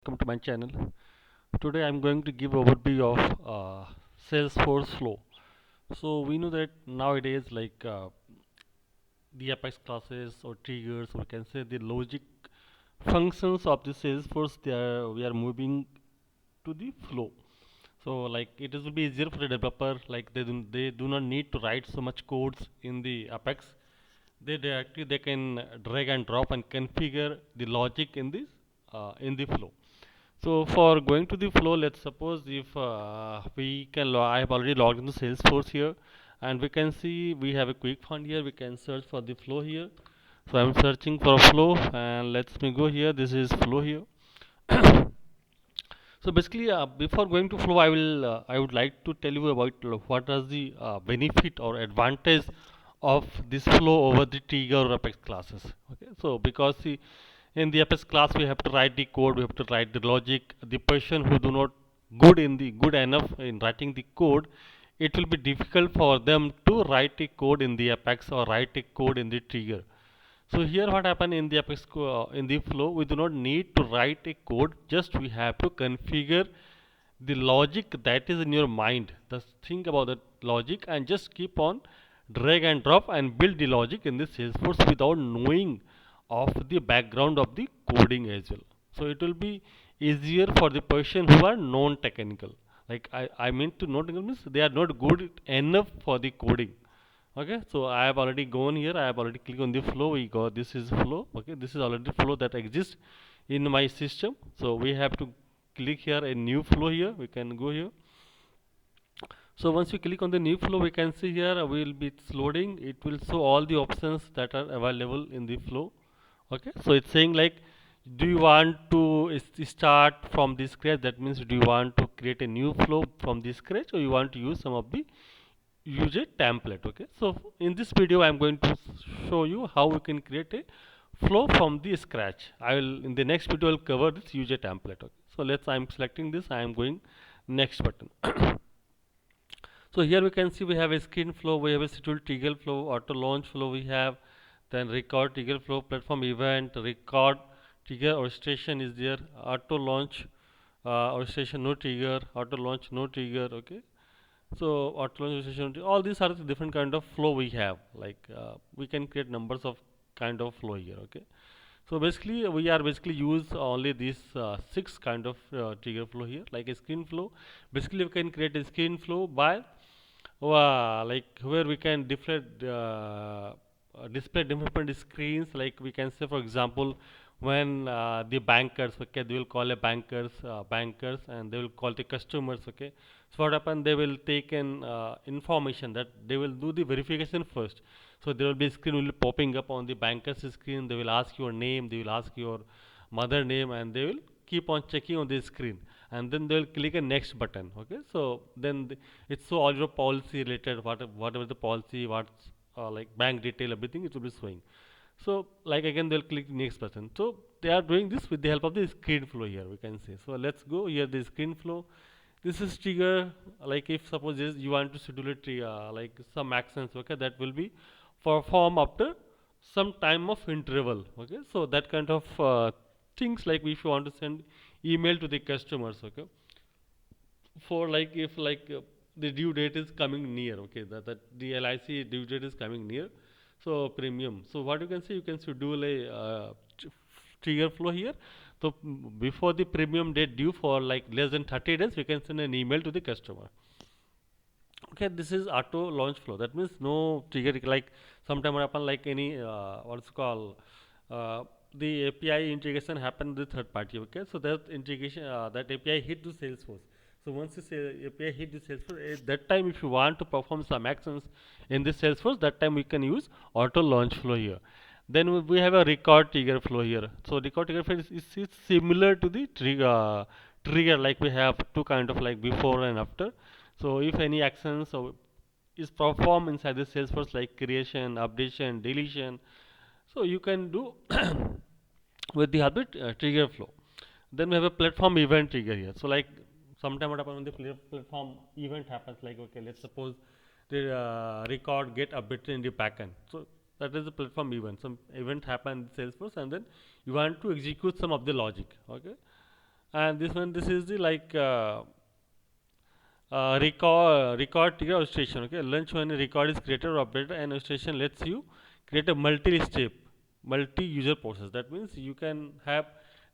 welcome to my channel. Today I'm going to give overview of Salesforce flow. So we know that nowadays the Apex classes or triggers, we can say the logic functions of the Salesforce, we are moving to the flow. So it will be easier for the developer, like they do not need to write so much codes in the Apex. They can drag and drop and configure the logic in the flow. So for going to the flow, let's suppose if I have already logged into Salesforce here, and we can see we have a quick find here. We can search for the flow here. So I'm searching for a flow, and let's me go here. This is flow here. So basically, before going to flow, I would like to tell you about what is the benefit or advantage of this flow over the trigger or Apex classes. Okay, so because see, in the Apex class we have to write the code, we have to write the logic. The person who do not good enough in writing the code, it will be difficult for them to write a code in the Apex or write a code in the trigger. So here what happen in the in the flow, we do not need to write a code, just we have to configure the logic that is in your mind. Just think about that logic and just keep on drag and drop and build the logic in the Salesforce without knowing of the background of the coding as well. So it will be easier for the person who are non-technical. I mean to non-technical means they are not good enough for the coding. Okay, so I have already gone here, I have already clicked on the flow. We got this is flow. Okay, this is already flow that exists in my system. So we have to click here a new flow here. We can go here. So once we click on the new flow, we can see here will be it's loading. It will show all the options that are available in the flow. Okay, so it's saying like, do you want to start from the scratch? That means, do you want to create a new flow from the scratch, or you want to use some of the use a template? Okay, so in this video I'm going to show you how we can create a flow from the scratch. I will in the next video I'll cover this use a template. Okay, so I'm selecting this, I am going next button. So here we can see we have a screen flow, we have a schedule trigger flow, auto launch flow we have, then record trigger flow, platform event, record trigger or station is there, auto launch or station no trigger, auto launch no trigger. Okay, so auto launch session, all these are the different kind of flow we have. We can create numbers of kind of flow here. Okay, so basically we are basically use only these six kind of trigger flow here, like a screen flow. Basically we can create a screen flow by where we can display different screens. Like we can say, for example, when the bankers, okay, they will call a bankers, and they will call the customers. Okay, so what happen, they will take an information that they will do the verification first. So there will be a screen will be popping up on the banker's screen. They will ask your name, they will ask your mother name, and they will keep on checking on the screen, and then they will click a next button. Okay, so then it's so all your policy related, whatever the policy, what's like bank detail, everything it will be showing. So like again they'll click next button. So they are doing this with the help of the screen flow here, we can say. So let's go here, the screen flow. This is trigger. Like if suppose you want to schedule a trigger, like some actions, okay, that will be perform after some time of interval. Okay, so that kind of things, like if you want to send email to the customers. Okay, for like if the due date is coming near. Okay, that the LIC due date is coming near, so premium. So what you can say, you can schedule a trigger flow here. So before the premium date due for like less than 30 days, we can send an email to the customer. Okay, this is auto launch flow. That means no trigger, like sometime what happen, like any what's called the API integration happen with third party. Okay, so that integration, that API hit to Salesforce. So once this API hit the Salesforce, at that time if you want to perform some actions in the Salesforce, that time we can use auto launch flow here. Then we have a record trigger flow here. So record trigger flow is similar to the trigger, like we have two kind of like before and after. So if any action is performed inside the Salesforce, like creation, updation, deletion, so you can do with the habit trigger flow. Then we have a platform event trigger here. So like sometime what happens when the platform event happens, like okay, let's suppose the record get updated in the backend. So that is the platform event. Some event happen in Salesforce, and then you want to execute some of the logic. Okay, and this is the like record trigger illustration. Okay, lunch when a record is created or updated, an illustration lets you create a multi-step, multi-user process. That means you can have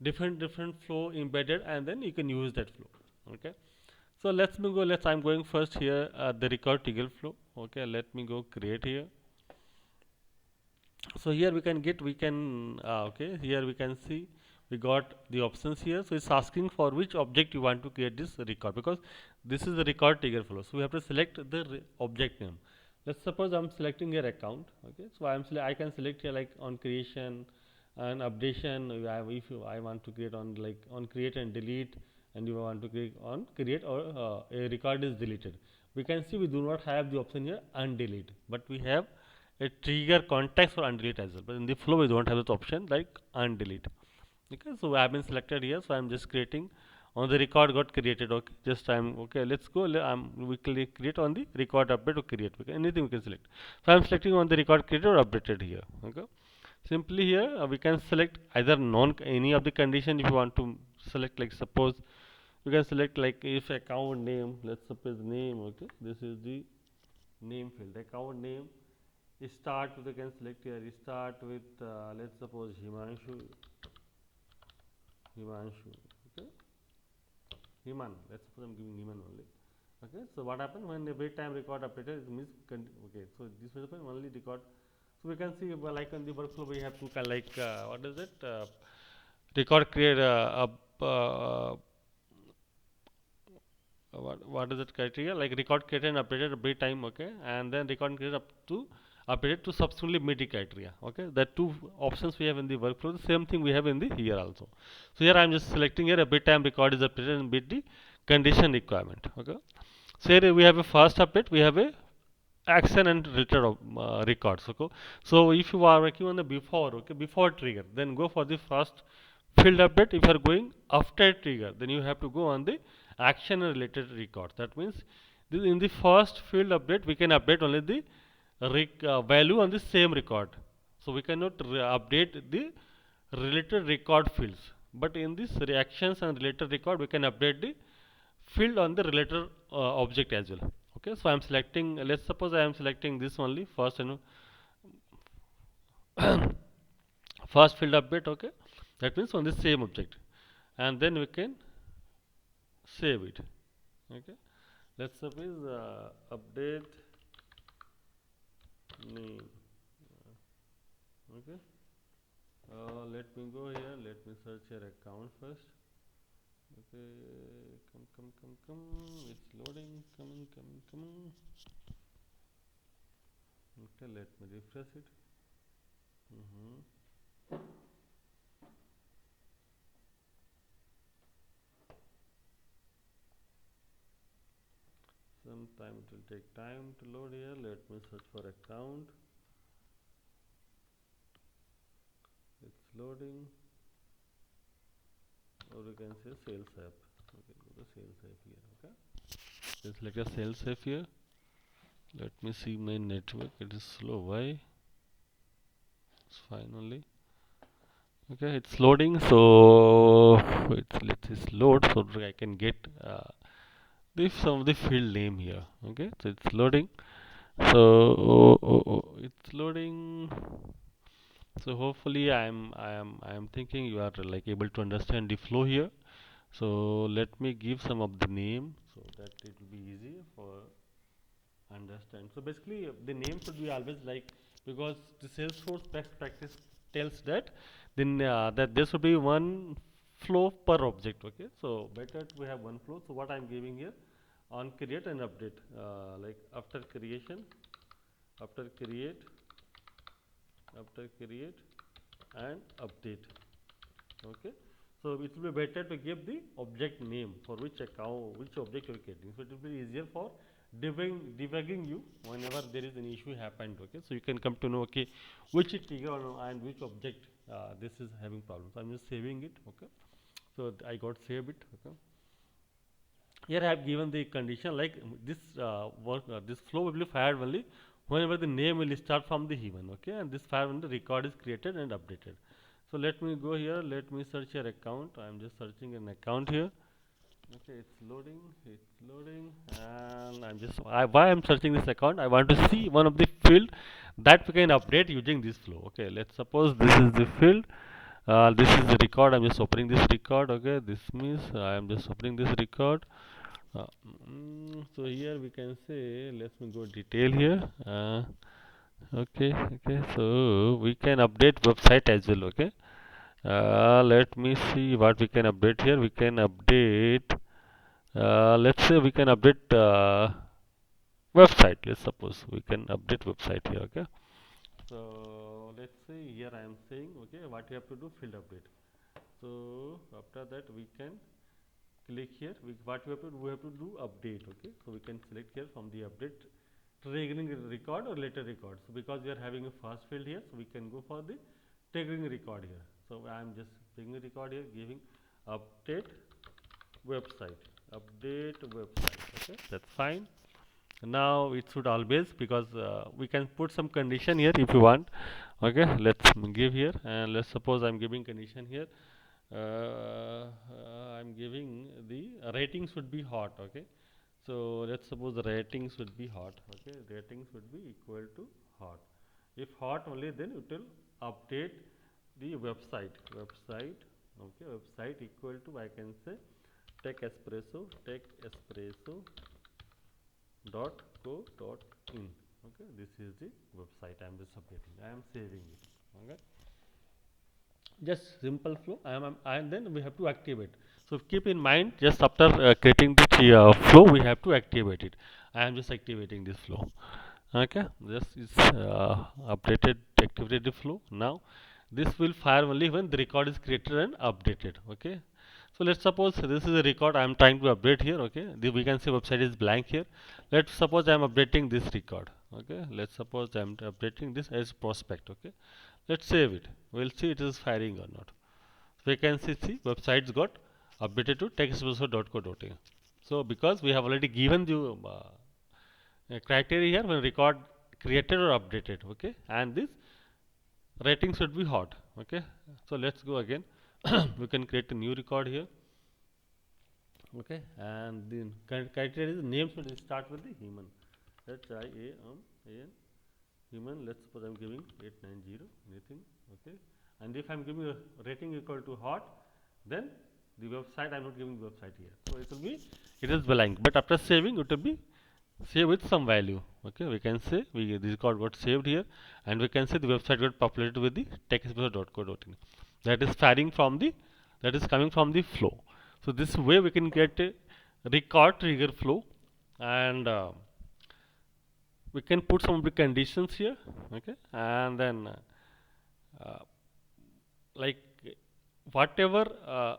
different flow embedded, and then you can use that flow. Okay, so let's me go. I'm going first here the record trigger flow. Okay, let me go create here. So here okay, here we can see we got the options here. So it's asking for which object you want to create this record, because this is the record trigger flow. So we have to select the object name. Let's suppose I'm selecting your account. Okay, so I can select here like on creation and updation. If I want to create on like on create and delete, and you want to click on create or a record is deleted. We can see we do not have the option here undelete, but we have a trigger context for undelete as well. But in the flow, we don't have this option like undelete. Okay, so I have been selected here, so I'm just creating on the record got created. Okay, just I'm okay. Let's go. We create on the record update or create. Okay, anything we can select. So I'm selecting on the record created or updated here. Okay, simply here we can select either non any of the condition if you want to select. Like suppose you can select like if account name. Let's suppose name. Okay, this is the name field. Account name start with, you can select here start with let's suppose Himanshu, okay, Himan, let's suppose I'm giving Himan only. Okay, so what happens when every time record updated it means okay, so this will happen only record. So we can see like on the workflow we have to kind like what is it record create what is it criteria like record created and updated every time. Okay, and then record created up to updated to subsequently meet the criteria. Okay, that two options we have in the workflow, the same thing we have in the here also. So here I'm just selecting here every time record is updated and meet the condition requirement. Okay, so here we have a first update, we have a action and return of records. Okay, so if you are working on the before, okay, before trigger, then go for the first field update. If you are going after trigger, then you have to go on the action and related records. That means in the first field update we can update only the value on the same record, so we cannot update the related record fields, but in this reactions and related record we can update the field on the related object as well. Okay, so I'm selecting, let's suppose I am selecting this only first, first field update. Okay, that means on the same object, and then we can save it. Okay, let's suppose update name. Okay, let me go here, let me search your account first. Okay, come, it's loading, coming. Okay, let me refresh it. Mm-hmm. Sometime it will take time to load here. Let me search for account. It's loading, or you can say sales app. Okay, go to sales app here. Okay, just select a sales app here. Let me see my network. It is slow. Why? It's fine only. Okay, it's loading. So let this load so that I can get some of the field name here. Okay, so it's loading. So it's loading. So hopefully I am thinking you are like able to understand the flow here. So let me give some of the name so that it will be easy for understand. So basically the name should be always like, because the Salesforce best practice tells that then that there should be one flow per object. Okay, so better to have one flow. So what I'm giving here on create and update, like after create and update. Okay, so it will be better to give the object name for which account, which object you are creating, so it will be easier for debugging you whenever there is an issue happened. Okay, so you can come to know okay which trigger and which object this is having problems. I'm just saving it. Okay, so I got save it. Okay, here I have given the condition like this this flow will be fired only whenever the name will start from the human. Okay, and this fire when the record is created and updated. So let me go here, let me search your account. I'm just searching an account here. Okay, it's loading, and why I'm searching this account. I want to see one of the field that we can update using this flow. Okay, let's suppose this is the field. This is the record. I'm just opening this record. Okay, this means I am just opening this record. So here we can say, let me go detail here. Okay. So we can update website as well. Okay. Let me see what we can update here. We can update. Let's say we can update website. Let's suppose we can update website here. Okay. So let's say here I am saying, okay, what you have to do, field update. So after that we can click here. What we have to do update. Okay. So we can select here from the update triggering record or later record. So because we are having a first field here, so we can go for the triggering record here. So I am just taking a record here, giving update website. Update website. Okay, that's fine. Now it should always, because we can put some condition here if you want. Okay, let's give here, and let's suppose I'm giving condition here. I'm giving the rating should be hot. Okay, so let's suppose the ratings should be hot. Okay, ratings would be equal to hot. If hot only, then it will update the website. Okay, website equal to, I can say, tech espresso dot co dot in. Okay, this is the website I am just updating. I am saving it. Okay, just simple flow. And then we have to activate. So keep in mind, just after creating the flow, we have to activate it. I am just activating this flow. Okay, this is updated, activated the flow. Now this will fire only when the record is created and updated. Okay, so let's suppose this is a record I am trying to update here. Okay, we can say website is blank here. Let's suppose I am updating this record. Okay, let's suppose I am updating this as prospect. Okay, let's save it. We'll see it is firing or not. So we can see websites got updated to textespresso.co.in. So because we have already given the criteria here when record created or updated. Okay, and this rating should be hot. Okay, so let's go again. We can create a new record here. Okay, and the criteria is name should start with the human. HIAMAN human. Let's suppose I'm giving 890 anything. Okay, and if I'm giving a rating equal to hot, then the website, I'm not giving the website here. So it will be, it is blank, but after saving it will be save with some value. Okay, we can say the record got saved here, and we can say the website got populated with the textespresso.co.in. That is firing from the, that is coming from the flow. So this way we can get a record trigger flow, and we can put some of the conditions here. Okay, and then like whatever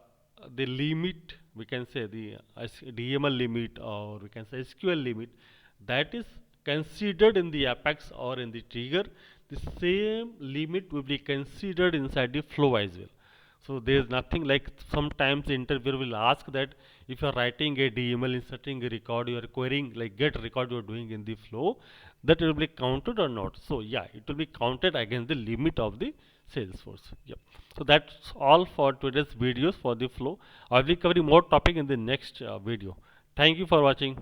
the limit, we can say the DML limit, or we can say SQL limit, that is considered in the apex or in the trigger, the same limit will be considered inside the flow as well. So there is nothing like, sometimes the interviewer will ask that if you are writing a DML, inserting a record, you are querying like get record you are doing in the flow, that will be counted or not. So yeah, it will be counted against the limit of the Salesforce. Yep. So that's all for today's videos for the flow. I will be covering more topic in the next video. Thank you for watching.